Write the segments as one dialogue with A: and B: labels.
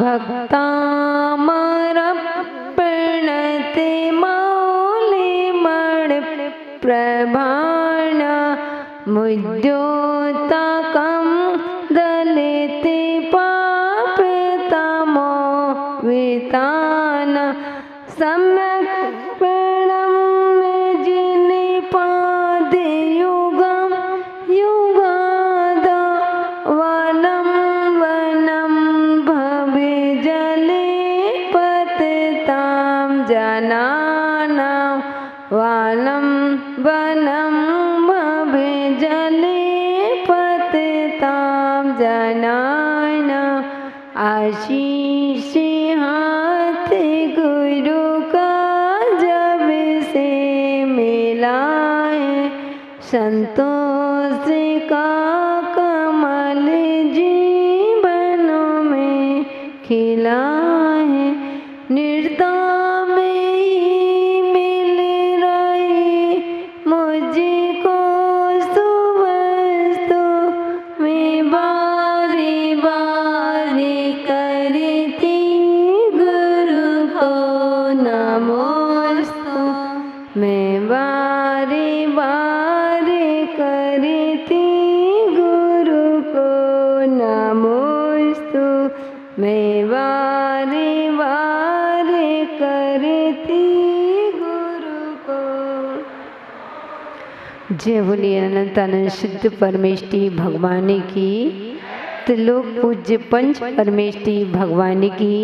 A: भक्तामर्पणते मौलिमणिप्रभाण मुद्योतकं दलिते पापितमो वितान सम्यक् प्रणम्य जिनिपादयुगं युगाद वनं वनं भवे जले पतितां जनानां वनं वनं भवे जले पतितां जनानां आशीष हाथ गुरु का जब से मिला है संतोष का कमल जीवनों में खिला है निर्दा में ही मिल रही मुझको सुवस्तु मैं बारी बारी करती गुरु को नमोस्तु मैं बारी बारी करती गुरु को नमोस्तु मैं बारी बारी करती गुरु को। जय बोलिए अनंतानंद शुद्ध परमेष्टि भगवान की, त्रिलोक पूज्य पंच परमेष्टि भगवान की,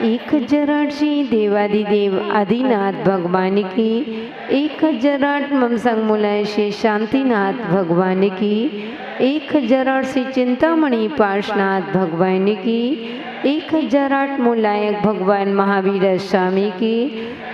A: 1008 श्री देवादिदेव आदिनाथ भगवान की, 1008 ममसंग मूलाय श्री शांतिनाथ भगवान की, 1008 श्री चिंतामणि पार्शनाथ भगवान की, 1008 मूलायक भगवान महावीर स्वामी की,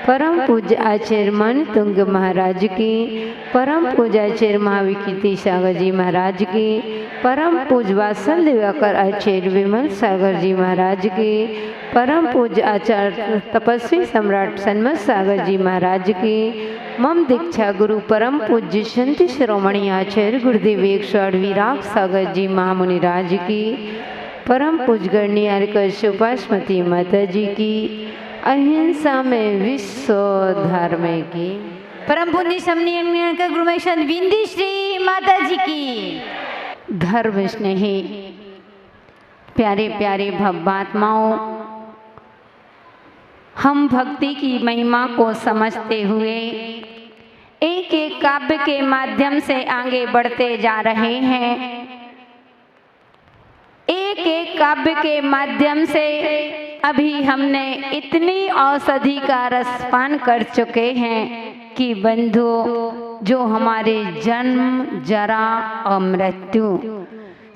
A: परम पूज्य आचार्य मन तुंग महाराज की, परम पूज्य आचार्य महावीर कीर्ति सागर जी महाराज की, परम पूज्य वात्सल दिवाकर आचार्य विमल सागर जी महाराज की, परम पूज्य आचार्य तपस्वी सम्राट सन्मत सागर जी महाराज की, मम दीक्षा गुरु परम पूज्य संत शिरोमणि आचार्य गुरुदेव 108 विराग सागर जी महामुनि राज की, परम पूज्य गणनीय कश्यपाश्मती माता जी की, अहिंसा में विश्व धर्म की,
B: परम पुण्य समनीय गुरुमेशन विंदी श्री माता जी की।
A: धर्म स्नेही प्यारे प्यारे भव्यात्माओं, हम भक्ति की महिमा को समझते हुए एक एक काव्य के माध्यम से आगे बढ़ते जा रहे हैं। एक एक काव्य के माध्यम से अभी हमने इतनी औषधि का रसपान कर चुके हैं कि बंधुओं, जो हमारे जन्म जरा और मृत्यु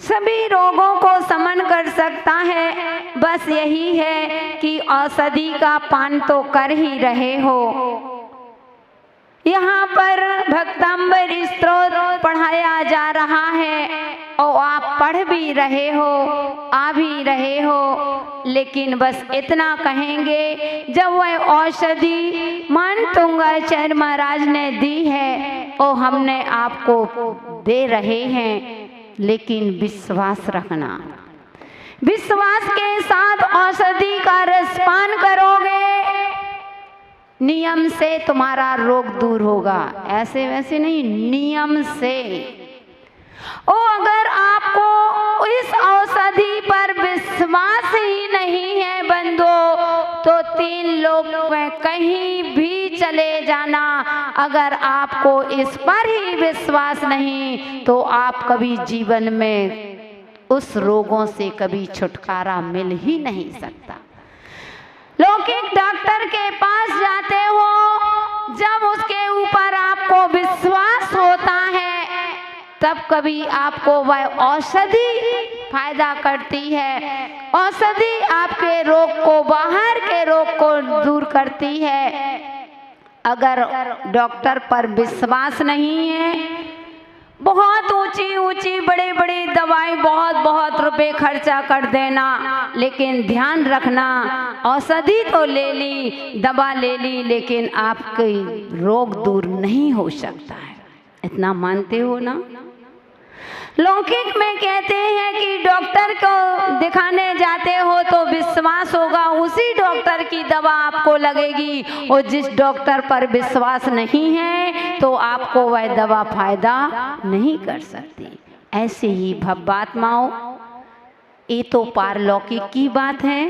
A: सभी रोगों को समन कर सकता है, बस यही है कि औषधि का पान तो कर ही रहे हो। यहाँ पर भक्तांबर स्तोत्र पढ़ाया जा रहा है और आप पढ़ भी रहे हो, आ भी रहे हो, लेकिन बस इतना कहेंगे, जब वह औषधि मन तुंगाचार्य महाराज ने दी है और हमने आपको दे रहे हैं, लेकिन विश्वास रखना। विश्वास के साथ औषधि का रसपान करोगे, नियम से तुम्हारा रोग दूर होगा, ऐसे वैसे नहीं, नियम से। ओ अगर आपको इस औषधि पर विश्वास ही नहीं है बंधुओं, तो 3 लोक में कहीं भी चले जाना, अगर आपको इस पर ही विश्वास नहीं तो आप कभी जीवन में उस रोगों से कभी छुटकारा मिल ही नहीं सकता। लौकिक डॉक्टर के पास जाते हो, जब उसके ऊपर आपको विश्वास होता है, तब कभी आपको वह औषधि फायदा करती है। औषधि आपके रोग को, बाहर के रोग को दूर करती है। अगर डॉक्टर पर विश्वास नहीं है, बहुत ऊंची ऊंची बड़ी बड़ी दवाई, बहुत बहुत रुपए खर्चा कर देना, लेकिन ध्यान रखना, औषधि तो ले ली, दवा ले ली, लेकिन आपके रोग दूर नहीं हो सकता है। इतना मानते हो ना? लौकिक में कहते हैं कि डॉक्टर को दिखाने जाते हो तो विश्वास होगा, उसी डॉक्टर की दवा आपको लगेगी, और जिस डॉक्टर पर विश्वास नहीं है तो आपको वह दवा फायदा नहीं कर सकती। ऐसे ही भव्यात्माओं, ये तो पारलौकिक की बात है,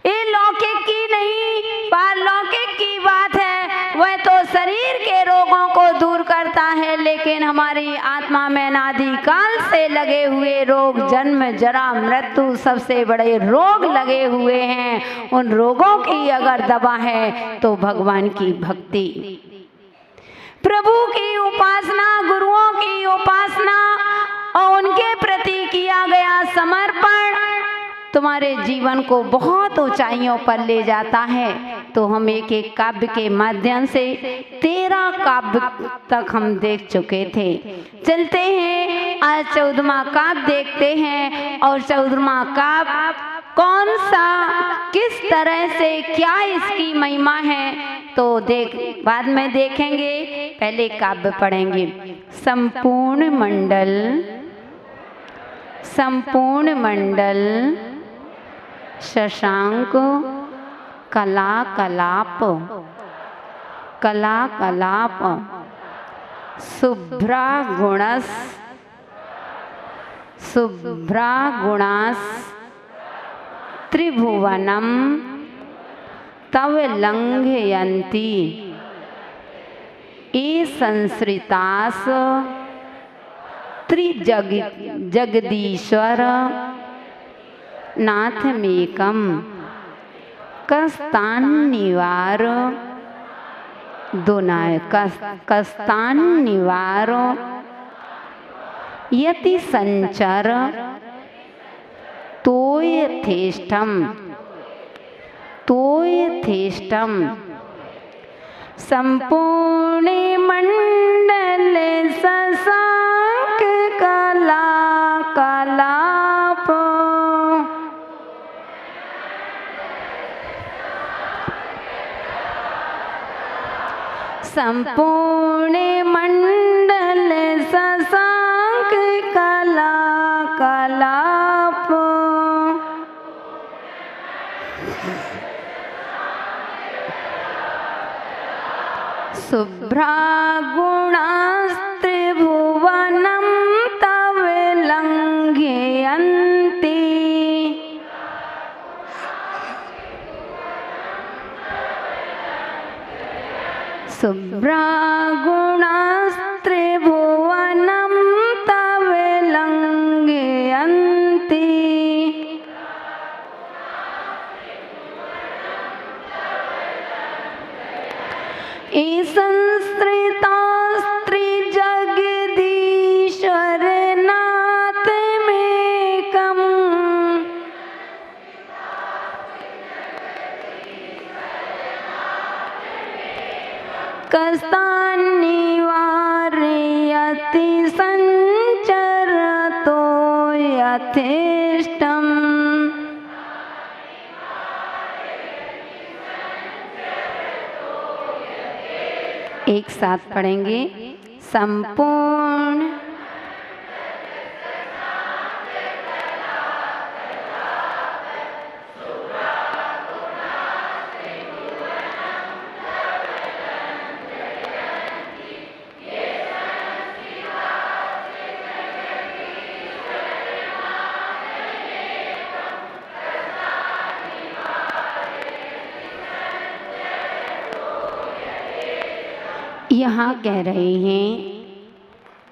A: ये लौकिक की नहीं पारलौकिक की बात है। वह तो शरीर के रोगों को दूर करता है, लेकिन हमारी आत्मा में अनादि काल से लगे हुए रोग, जन्म जरा मृत्यु सबसे बड़े रोग लगे हुए हैं, उन रोगों की अगर दवा है तो भगवान की भक्ति, प्रभु की उपासना, गुरुओं की उपासना और उनके प्रति किया गया समर्पण तुम्हारे जीवन को बहुत ऊंचाइयों पर ले जाता है। तो हम एक एक काव्य के माध्यम से 13 काव्य तक हम देख चुके थे। चलते हैं आज 14वां काव्य देखते हैं, और 14वां काव्य कौन सा, किस तरह से, क्या इसकी महिमा है तो बाद में देखेंगे। पहले काव्य पढ़ेंगे। संपूर्ण मंडल शशांक कला कलाप शुभ्रा गुणास त्रिभुवनम तव लंघयन्ति ये संसृतास त्रिजगदीश्वर नाथमेकम कस्तान्निवार यति संचर तोयथेष्टम संपूर्ण मंडल शशांक कलाप संपूर्ण मंडल शशांक कलाप शुभ्रा गुणास्त्रिभुवनं तव लंघयन्ति शुभ्रा गुणास्त्रिभुवनं तव लंघयन्ति संस्कृतास्त्रिजगदीश्वर नाथमेकम् कस्तान्निवारयति संचरतो यथेष्टम्। एक साथ पढ़ेंगे। संपूर्ण यहाँ कह रहे हैं,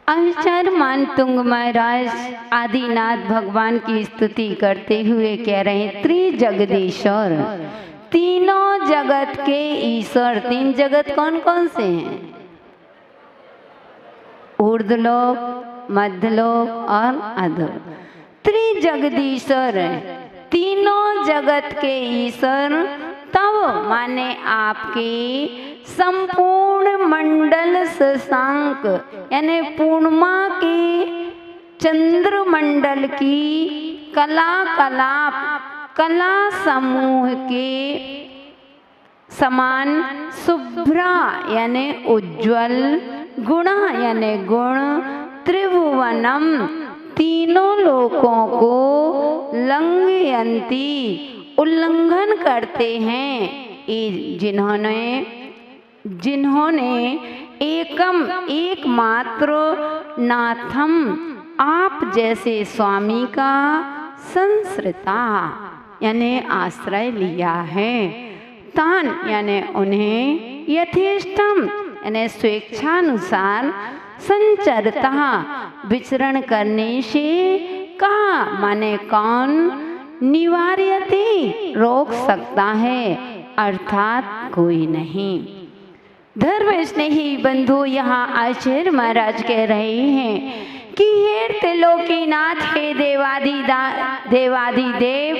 A: आचार्य मानतुंग महाराज आदिनाथ भगवान की स्तुति करते हुए कह रहे हैं, त्रिजगदीश्वर, तीनों जगत के ईश्वर। 3 जगत कौन कौन से हैं? ऊर्ध्वलोक, मध्यलोक और अधोलोक। त्रिजगदीश्वर, तीनों जगत के ईश्वर। तब माने आपके संपूर्ण मंडल शशांक यानी पूर्णिमा की चंद्र मंडल की कला समूह के समान, शुभ्रा यानी उज्ज्वल, गुणा यानी गुण, त्रिभुवन त्रिभुवनम, तीनों लोकों को लंघयन्ति, उल्लंघन करते हैं, जिन्होंने एकमात्र नाथम, आप जैसे स्वामी का संसृता यानी आश्रय लिया है, तान यानी उन्हें, यथेष्टम यानी स्वेच्छानुसार, संचरता विचरण करने से कहा माने कौन, निवार्यति रोक सकता है, अर्थात कोई नहीं। धर्म स्नेही बंधु, यहाँ आचार्य महाराज कह रहे हैं कि हे त्रिलोकीनाथ, हे देवादिदेव,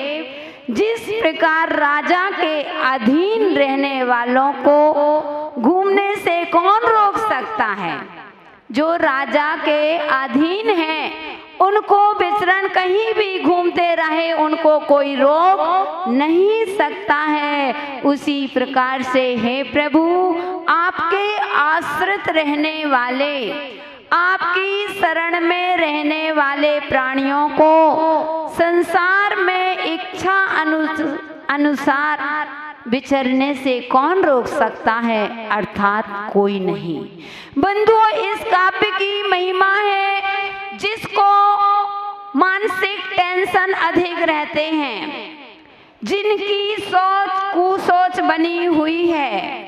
A: जिस प्रकार राजा के अधीन रहने वालों को घूमने से कौन रोक सकता है, जो राजा के अधीन हैं उनको विचरण कहीं भी घूमते रहे, उनको कोई रोक नहीं सकता है। उसी प्रकार से हे प्रभु, आपके आश्रित रहने वाले, आपकी शरण में रहने वाले प्राणियों को संसार में इच्छा अनुसार विचरने से कौन रोक सकता है, अर्थात कोई नहीं। बंधुओं, इस काव्य की महिमा है, जिसको मानसिक टेंशन अधिक रहते हैं, जिनकी सोच कुसोच बनी हुई है,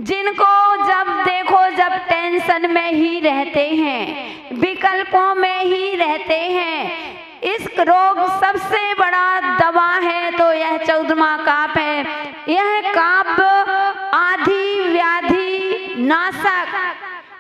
A: जिनको जब देखो जब टेंशन में ही रहते हैं, विकल्पों में ही रहते हैं। इस रोग सबसे बड़ा दवा है तो यह 14वां काप है। यह काप आधि व्याधि नाशक,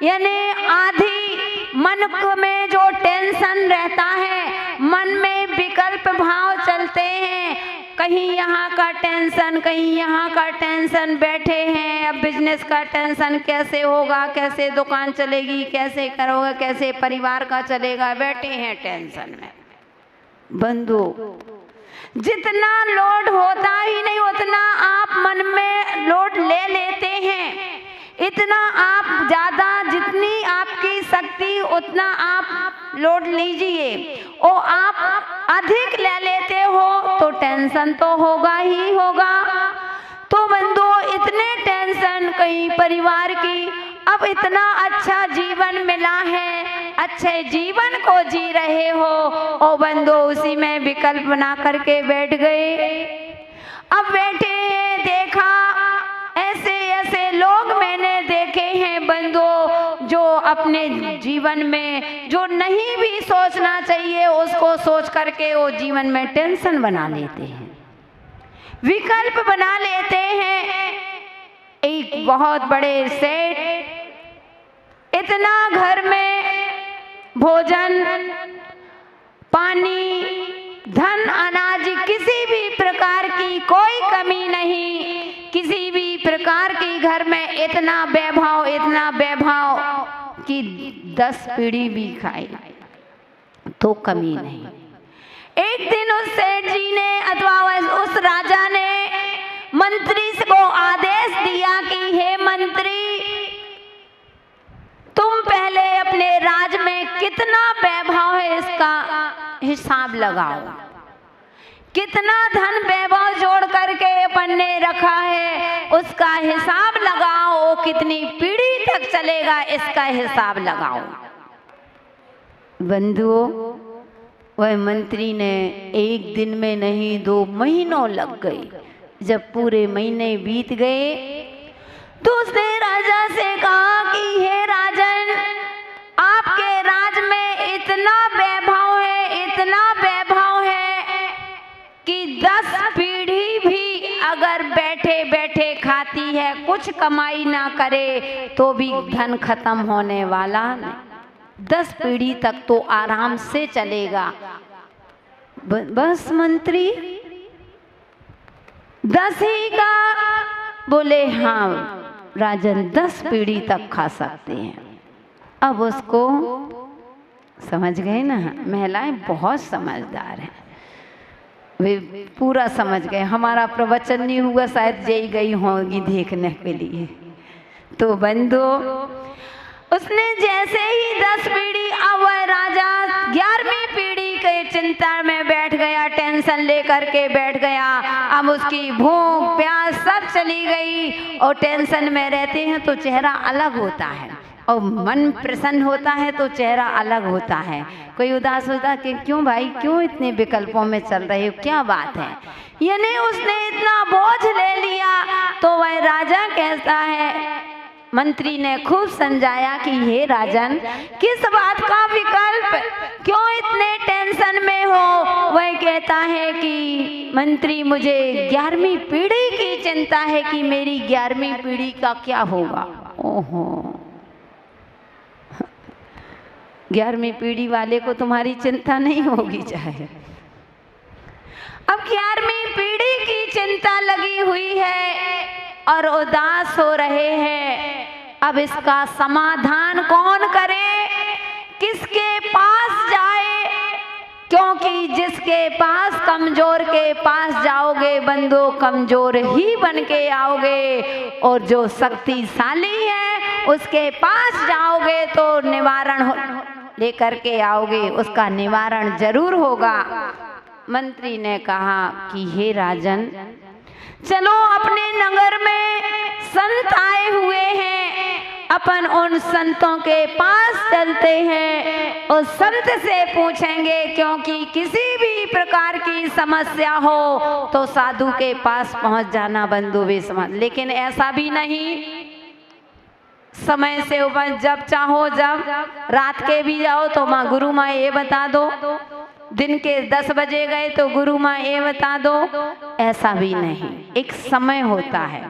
A: यानी आधि मन में जो टेंशन रहता है, मन में विकल्प भाव चलते हैं, कहीं यहाँ का टेंशन, कहीं यहाँ का टेंशन, बैठे हैं अब बिजनेस का टेंशन, कैसे होगा, कैसे दुकान चलेगी, कैसे करोगे, कैसे परिवार का चलेगा, बैठे हैं टेंशन में। बंधु, जितना लोड होता ही नहीं उतना आप मन में लोड ले लेते हैं, इतना आप ज्यादा, जितनी आपकी शक्ति उतना आप लोड लीजिए, और आप अधिक ले लेते हो तो टेंशन तो होगा ही होगा। तो बंधु, इतने टेंशन कहीं परिवार की, अब इतना अच्छा जीवन मिला है, अच्छे जीवन को जी रहे हो, ओ बंधु उसी में विकल्प बना करके बैठ गए। अब बैठे हैं, देखा ऐसे ऐसे लोग मैंने देखे हैं बंधु, जो अपने जीवन में जो नहीं भी सोचना चाहिए उसको सोच करके वो जीवन में टेंशन बना लेते हैं, विकल्प बना लेते हैं। एक बहुत बड़े सेठ, इतना घर में भोजन पानी धन अनाज किसी भी प्रकार की कोई कमी नहीं, किसी भी प्रकार की घर में इतना वैभव कि 10 पीढ़ी भी खाए तो कमी नहीं। एक दिन उस सेठ जी ने अथवा उस राजा ने मंत्री को आदेश दिया कि हे मंत्री, तुम पहले अपने राज में कितना वैभव है इसका हिसाब लगाओ, कितना धन वैभव जोड़ करके अपन ने रखा है उसका हिसाब लगाओ, कितनी पीढ़ी तक चलेगा इसका हिसाब लगाओ। बंधुओं, वह मंत्री ने एक दिन में नहीं 2 महीनों लग गए। जब पूरे महीने बीत गए तो उसने राजा से कहा कि हे राजन, आपके राज में इतना वैभव है कि 10 पीढ़ी भी अगर बैठे बैठे खाती है, कुछ कमाई ना करे तो भी धन खत्म होने वाला नहीं, 10 पीढ़ी तक तो आराम से चलेगा। बस मंत्री 10 ही का? बोले हाँ राजन, 10 पीढ़ी तक खा सकते हैं। अब उसको समझ गए ना, महिलाएं बहुत समझदार हैं, वे पूरा समझ गए। हमारा प्रवचन नहीं हुआ, शायद यही गई होगी देखने के लिए। तो बंधु, उसने जैसे ही 10 पीढ़ी, अब वह राजा चिंता में बैठ गया, टेंशन लेकर के बैठ गया। अब उसकी भूख प्यास सब चली गई। और टेंशन में रहते हैं तो चेहरा अलग होता है, और मन प्रसन्न होता है तो चेहरा अलग होता है। कोई उदास होता है कि क्यों भाई, क्यों इतने विकल्पों में चल रहे हो, क्या बात है। यानी उसने इतना बोझ ले लिया। तो वह राजा कहता है, मंत्री ने खूब समझाया कि हे राजन, किस बात का विकल्प, क्यों इतने टेंशन में हो। वह कहता है कि मंत्री, मुझे 11वीं पीढ़ी की चिंता है कि मेरी 11वीं पीढ़ी का क्या होगा। ओहो, 11वीं पीढ़ी वाले को तुम्हारी चिंता नहीं होगी चाहे। अब 11वीं पीढ़ी की चिंता लगी हुई है और उदास हो रहे हैं। अब इसका समाधान कौन करे, किसके पास जाए, क्योंकि जिसके पास, कमजोर के पास जाओगे बंदो, कमजोर ही बन के आओगे, और जो शक्तिशाली है उसके पास जाओगे तो निवारण लेकर के आओगे, उसका निवारण जरूर होगा। मंत्री ने कहा कि हे राजन, चलो अपने नगर में संत आए हुए हैं, अपन उन संतों के पास चलते हैं, उस संत से पूछेंगे, क्योंकि किसी भी प्रकार की समस्या हो तो साधु के पास पहुंच जाना बंधु वे समझ। लेकिन ऐसा भी नहीं, समय से ऊपर जब चाहो, जब रात के भी जाओ तो माँ गुरु माँ ये बता दो, दिन के 10 बजे गए तो गुरु माँ ये बता दो, ऐसा भी नहीं। एक समय होता है।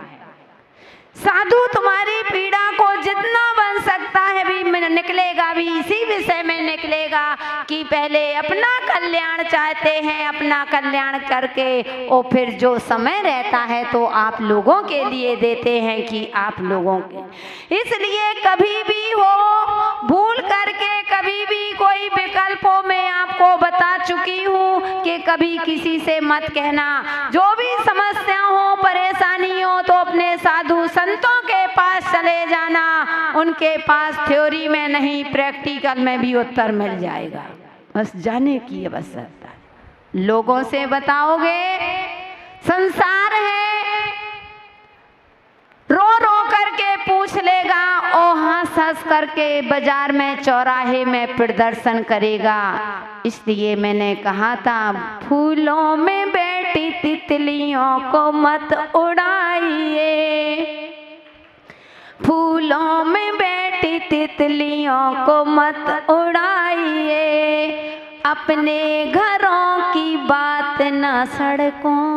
A: साधु तुम्हारी पीड़ा को जितना बन सकता है भी निकलेगा, भी इसी विषय में निकलेगा कि पहले अपना कल्याण चाहते हैं, अपना कल्याण करके और फिर जो समय रहता है तो आप लोगों के लिए देते हैं कि आप लोगों के। इसलिए कभी भी हो भूल करके, कभी भी कोई विकल्पों में आपको बता चुकी हूँ कि कभी किसी से मत कहना। जो भी समस्या हो, परेशानी हो तो अपने साधु संतों के पास चले जाना, उनके पास थ्योरी में नहीं प्रैक्टिकल में भी उत्तर मिल जाएगा। बस जाने की आवश्यकता है। लोगों से बताओगे, संसार है, रो रो करके पूछ लेगा और हंस हंस करके बाजार में चौराहे में प्रदर्शन करेगा। इसलिए मैंने कहा था, फूलों में बैठी तितलियों को मत उड़ाइए, फूलों में बैठी तितलियों को मत उड़ाइए, अपने घरों की बात न सड़कों